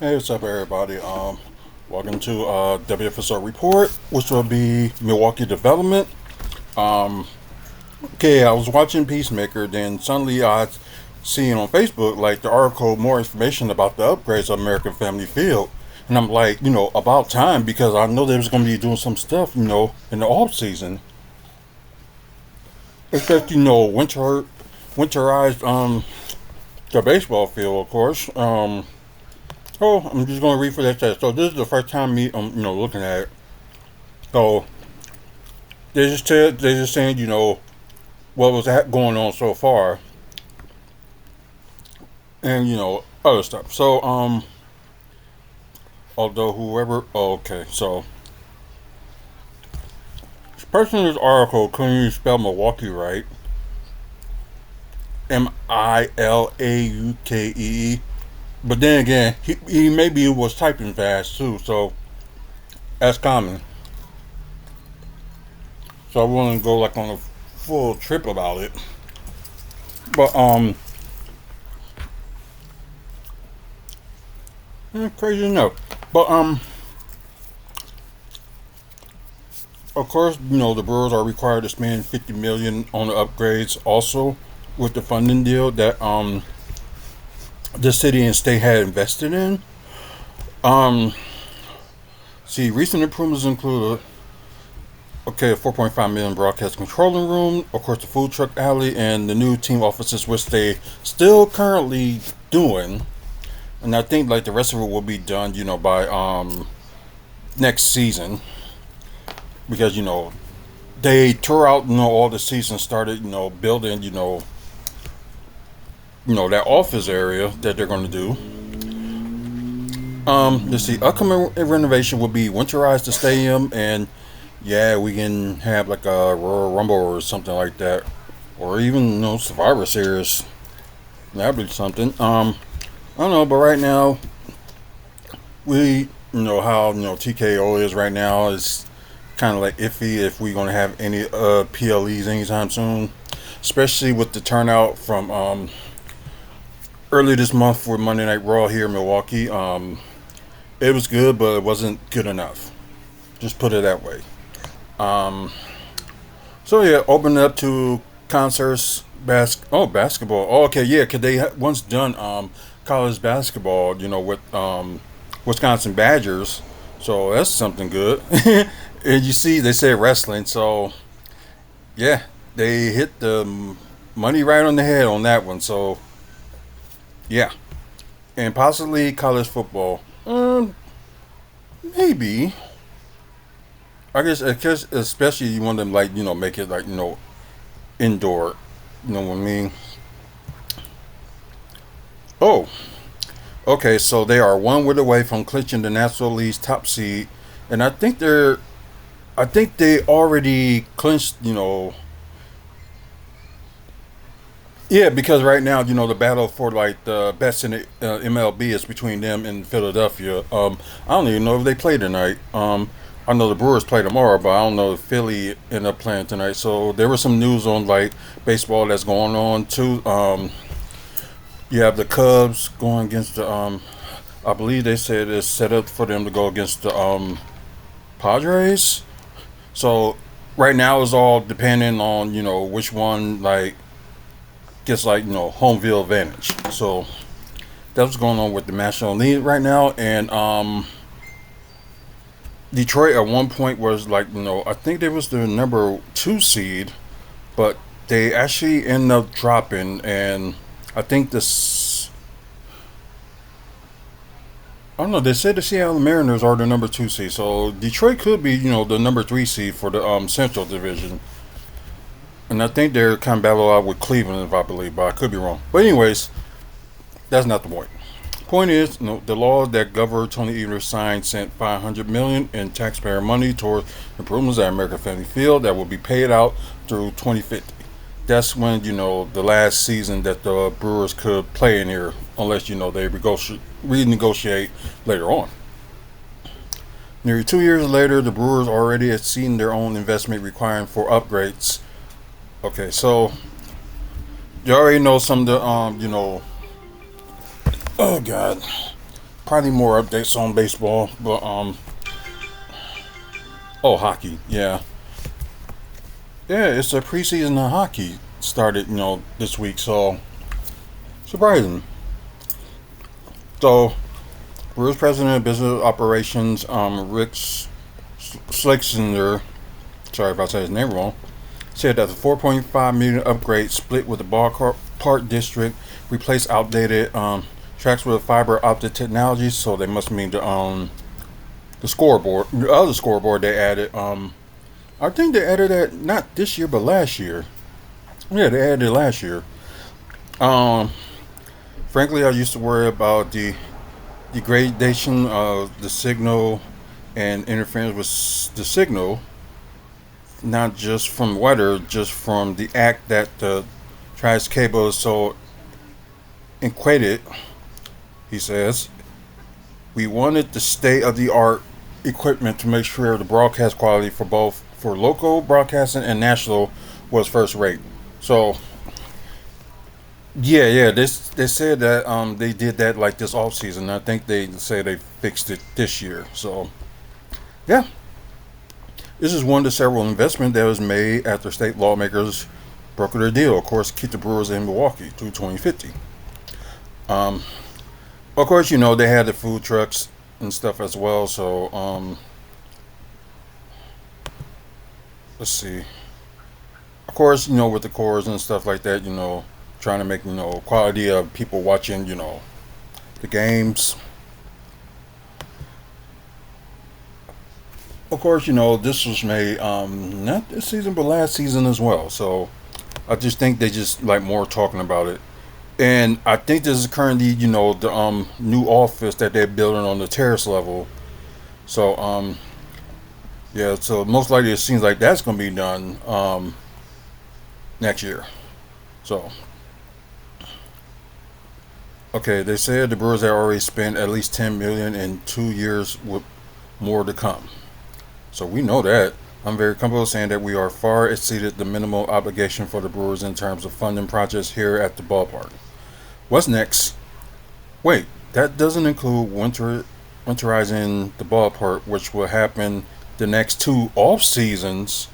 Hey, what's up, everybody? Welcome to WFSO report, which will be Milwaukee development. Um, okay, I was watching Peacemaker, then suddenly I seen on Facebook like the article more information about the upgrades of American Family Field, and I'm like, about time because I know they was going to be doing some stuff, in the off season, especially winterized the baseball field, of course. Oh, I'm just going to read for that text. So this is the first time me, looking at it. So they just saying, what was going on so far, and other stuff. So although whoever, oh, okay, so this person in this article couldn't even spell Milwaukee right. Milaukee. But then again, he maybe was typing fast too, so that's common. So I wouldn't go like on a full trip about it. But crazy enough. But of course, the Brewers are required to spend 50 million on the upgrades. Also, with the funding deal that the city and state had invested in. Um, see, recent improvements include a 4.5 million broadcast controlling room, of course, the food truck alley, and the new team offices, which they still currently doing. And I think like the rest of it will be done, by next season because they tore out all the season started building that office area that they're going to do. Let's see, upcoming renovation will be winterize the stadium, and yeah, we can have like a Royal Rumble or something like that, or even Survivor Series. That'd be something. I don't know, but right now we how TKO is right now is kind of like iffy if we're gonna have any PLEs anytime soon, especially with the turnout from early this month for Monday Night Raw here in Milwaukee. It was good, but it wasn't good enough. Just put it that way. Um, so yeah, open it up to concerts, basketball. Oh, okay, yeah, cause they once done college basketball, with Wisconsin Badgers. So that's something good. And you see, they say wrestling, so yeah, they hit the money right on the head on that one. So yeah, and possibly college football. Maybe. I guess especially you want them like make it like indoor. You know what I mean? Oh, okay. So they are one win away from clinching the National League's top seed, and I think they already clinched. Yeah, because right now, the battle for like the best in the MLB is between them and Philadelphia. I don't even know if they play tonight. I know the Brewers play tomorrow, but I don't know if Philly end up playing tonight. So there was some news on like baseball that's going on too. You have the Cubs going against the. I believe they said it's set up for them to go against the Padres. So right now it's all depending on which one like gets like home field advantage. So that's what's going on with the National League right now, and Detroit at one point was like I think they was the number two seed, but they actually ended up dropping, and I think this. I don't know. They said the Seattle Mariners are the number two seed, so Detroit could be the number three seed for the Central Division. And I think they're kind of battle out with Cleveland, if I believe, but I could be wrong. But anyways, that's not the point. Point is, the law that Governor Tony Evers signed sent 500 million in taxpayer money towards improvements at American Family Field that will be paid out through 2050. That's when the last season that the Brewers could play in here, unless they renegotiate later on. Nearly 2 years later, the Brewers already had seen their own investment requiring for upgrades. Okay, so you already know some of the oh god, probably more updates on baseball, but oh, hockey, yeah, yeah. It's a preseason of hockey started, this week. So surprising. So, Brewers president of business operations, Rick Slixinger, sorry if I said his name wrong, said that the 4.5 million upgrade split with the ballpark district replaced outdated tracks with fiber optic technology. So they must mean the scoreboard, the other scoreboard they added. I think they added that not this year but last year. Yeah, they added it last year. Um, Frankly, I used to worry about the degradation of the signal and interference with the signal, not just from weather, just from the act that the tri's cable is so antiquated. He says we wanted the state of the art equipment to make sure the broadcast quality for both for local broadcasting and national was first rate. So yeah, yeah, they said that they did that like this off season. I think they say they fixed it this year. So yeah, this is one of the several investments that was made after state lawmakers brokered their deal. Of course, keep the Brewers in Milwaukee through 2050. Um, of course, they had the food trucks and stuff as well. So let's see. Of course, with the cores and stuff like that, trying to make quality of people watching, the games. Of course, this was made not this season but last season as well. So I just think they just like more talking about it. And I think this is currently, the new office that they're building on the terrace level. So yeah, so most likely it seems like that's gonna be done next year. So okay, they said the Brewers had already spent at least 10 million in 2 years with more to come. So we know that. I'm very comfortable saying that we are far exceeded the minimal obligation for the Brewers in terms of funding projects here at the ballpark. What's next? Wait, that doesn't include winterizing the ballpark, which will happen the next two off seasons.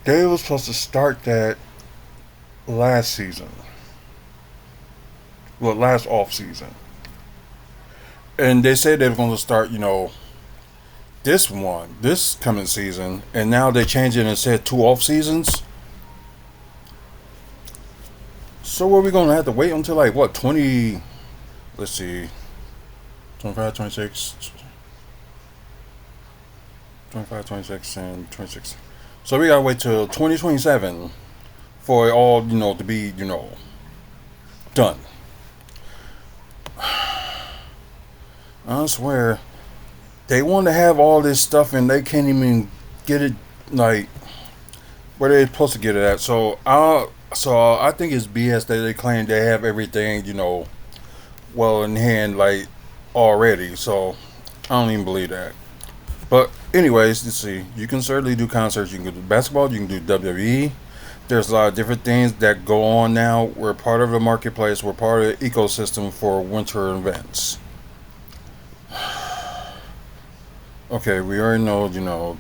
They were supposed to start that last season. Well, last off season. And they said they were going to start, this coming season, and now they changed it and said two off seasons. So are we going to have to wait until like what, 20, let's see, 25, 26, 25, 26, and 26. So we got to wait till 2027 for it all, to be, done. I swear, they want to have all this stuff and they can't even get it, like, where they're supposed to get it at. So I think it's BS that they claim they have everything, well in hand, like, already. So I don't even believe that. But anyways, let's see. You can certainly do concerts. You can do basketball. You can do WWE. There's a lot of different things that go on now. We're part of the marketplace. We're part of the ecosystem for winter events. Okay, we already know,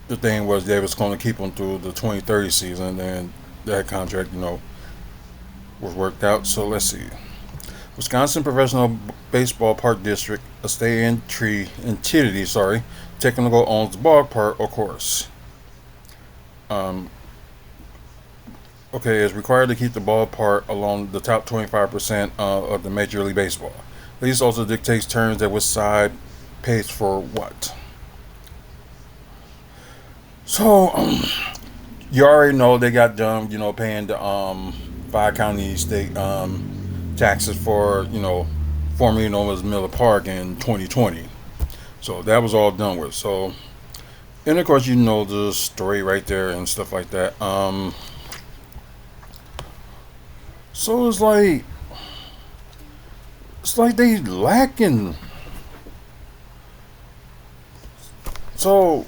the thing was they was going to keep them through the 2030 season, and that contract, was worked out. So let's see. Wisconsin Professional Baseball Park District, a state entity, technical owns the ballpark, of course. Um, okay, is required to keep the ballpark along the top 25% of the Major League Baseball. This also dictates terms that which side pays for what. So, you already know they got done, paying the 5 county state taxes for, formerly known as Miller Park in 2020. So that was all done with. So, and of course, the story right there and stuff like that. So it's like they lacking. So,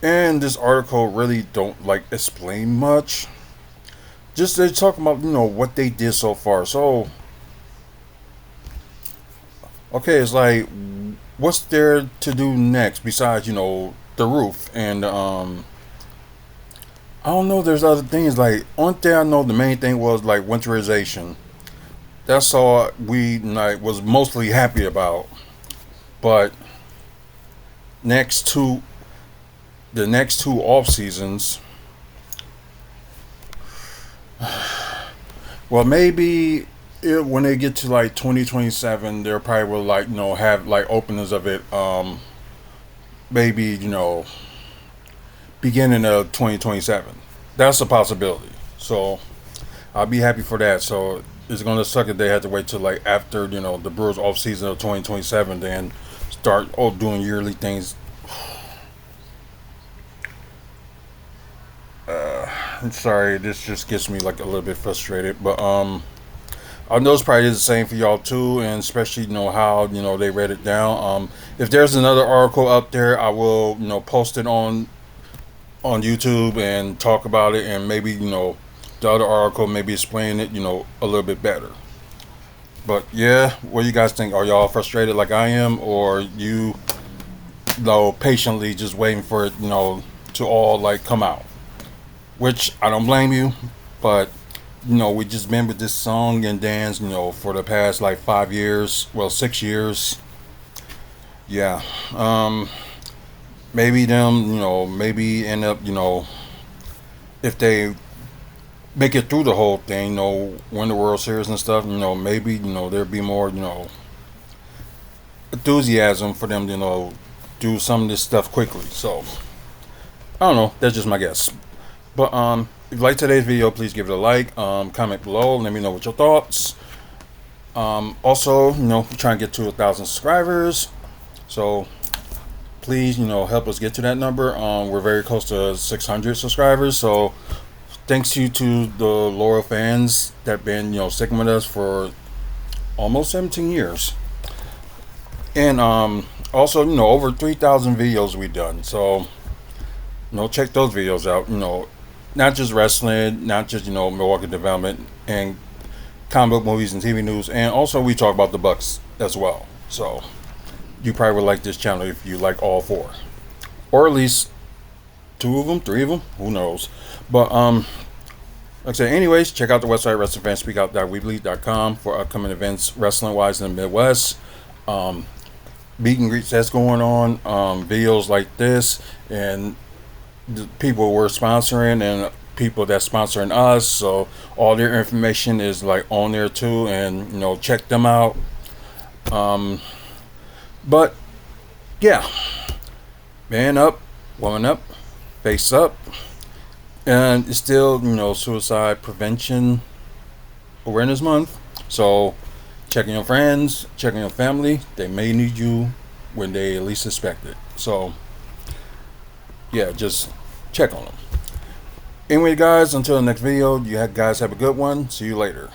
and this article really don't like explain much. just they talking about what they did so far. So okay, it's like what's there to do next besides the roof and I don't know. There's other things like one thing I know. The main thing was like winterization. That's all we like was mostly happy about. But next two, the next two off seasons, well, maybe when they get to like 2027, they'll probably will like have like openings of it. Maybe beginning of 2027. That's a possibility. So I'll be happy for that. So it's gonna suck if they have to wait till like after the Brewers off season of 2027, then start doing yearly things. I'm sorry, this just gets me like a little bit frustrated, but I know it's probably the same for y'all too, and especially how they read it down. If there's another article up there, I will post it on YouTube and talk about it, and maybe the other article maybe explain it a little bit better. But yeah, what do you guys think? Are y'all frustrated like I am, or patiently just waiting for it to all like come out? Which I don't blame you, but we just been with this song and dance for the past like 5 years, well 6 years. Yeah. Maybe them maybe end up if they make it through the whole thing, win the World Series and stuff, maybe there'd be more enthusiasm for them to do some of this stuff quickly. So I don't know, that's just my guess. But if you like today's video, please give it a like, comment below, let me know what your thoughts. Also, we're trying to get to 1,000 subscribers, so please help us get to that number. We're very close to 600 subscribers, so thanks to the loyal fans that been sticking with us for almost 17 years. And also over 3,000 videos we done, so check those videos out. Not just wrestling, not just Milwaukee development and comic book movies and TV news, and also we talk about the Bucks as well. So you probably would like this channel if you like all four, or at least 2 of them, 3 of them, who knows. But like I said, anyways, check out the website wrestlingfanspeakout.weebly.com for upcoming events wrestling wise in the Midwest. Meet and greets that's going on, videos like this, and the people we're sponsoring and people that's sponsoring us. So all their information is like on there too, and check them out. But yeah, man up, woman up, face up. And it's still Suicide Prevention Awareness Month, so checking your friends, checking your family. They may need you when they least suspect it. So yeah, just check on them. Anyway guys, until the next video, you guys have a good one. See you later.